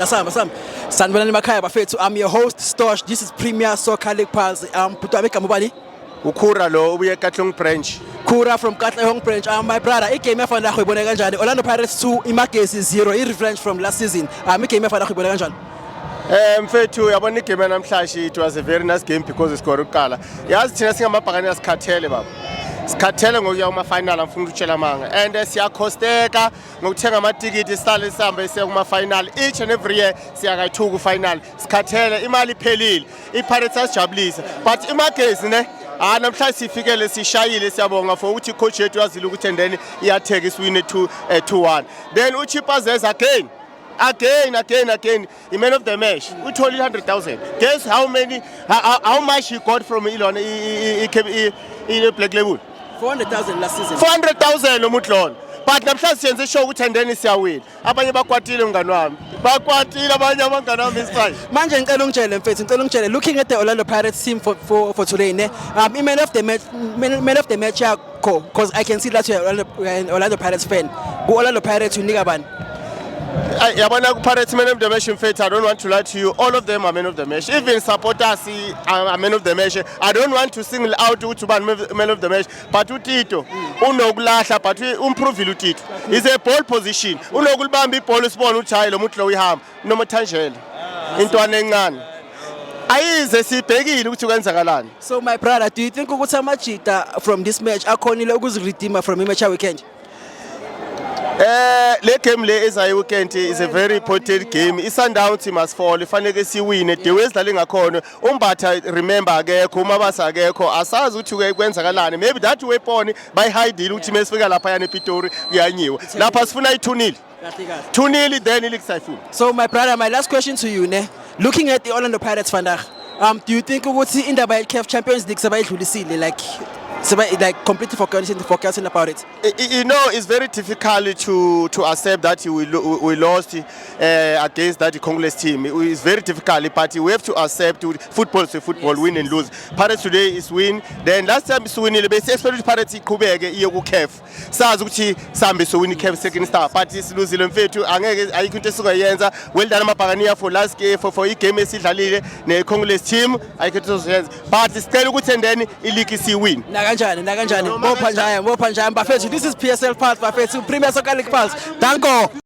Sanibonani makhaya bafethu. I'm your host Stosh. This is Premier Soccer League Pulse. Bhuti wami igama ubani? Ukhura lo ubuye eKatlehong branch. Kura from Katlehong branch. My brother, igame yafana nakho ibone kanjani? Orlando Pirates 2, iMagesi 0, i-revenge from last season. Igame yafana nakho ibone kanjani? Mfethu yabona igame namhlanje it was a very nice game because score ukuqala. Yazi thina singamabhakani sikhathele baba. Sikhathele ngokuya kuma final amfuna ukutshela manga and siyakhosteka ngokuthenga amatikiti sihlale sihambe siya kuma final each and every year siyakayithuka final sikhathele imali iphelile iPirates asijabulisa but iMagesi ne namhlanje sifikele sishayile siyabonga for ukuthi coach yethu yazile ukuthi endeni iyatheka iswine 2-1 then uChipazes again the man of the match we told 100,000 guess how much he got from Elon in Black Label 400,000 last season 400,000 lomutlona but namhlanje siyenze show ukuthi endeni siyawina abanye bakwatile mngani wami bakwatile abanye abangani wami isifanye manje ngicela ungitshele mfethu looking at the Orlando Pirates team for today ne man of the match yakho because I can see that you're an Orlando Pirates fan ku Orlando Pirates unika bani yabona ku Pirates man of the match mfethu I don't want to lie to you all of them are men of the match even supporters are men of the match I don't want to single out ukuthi ubani man of the match but uTito unokulahla but improve uTito is a ball position unokulibamba ibhola sibona ukuthi hayi lo mutlo uyihamba noma Thanjela intwana encane ayize sibhekile ukuthi kwenzakalani. So my brother, do you think ukuthi amajita from this match akhonile ukuziredeem from imatch weekend? Le game le ezayo weekend is a very important game. iSundowns must fall ifanele siwine the way sidlale ngakhona umbatha remember akekho umabasa akekho asazi ukuthi kwenzakalani maybe that weapon by hide ukuthi mesifika lapha yana ePitori kuyanyiwa lapha sifuna i2-0 2-0 then ilisayifuna. So my brother, my last question to you ne looking at the Orlando Pirates vandag do you think ukuthi indaba ye-CAF Champions League sebayidlulisile like completely forgetting about it? You know, it's very difficult to accept that we lost against that Congolese team. It's very difficult, but we have to accept football is football, yes. Win and lose. Pirates today is win. Then last time is win. Especially Pirates iqhubeke iye ku CAF. Sazi ukuthi sambe so win CAF second star. But is losile mfethu angeke ayikho into esukayenza. Well done amabhakaniya for last game for igame esidlalile ne Congolese team ayikho into esukayenza. But sicela ukuthi endeni ileague si win. Nakanjani bopha njaya bafethu. This is PSL Pulse bafethu, Premier Soccer League Pulse. Danko.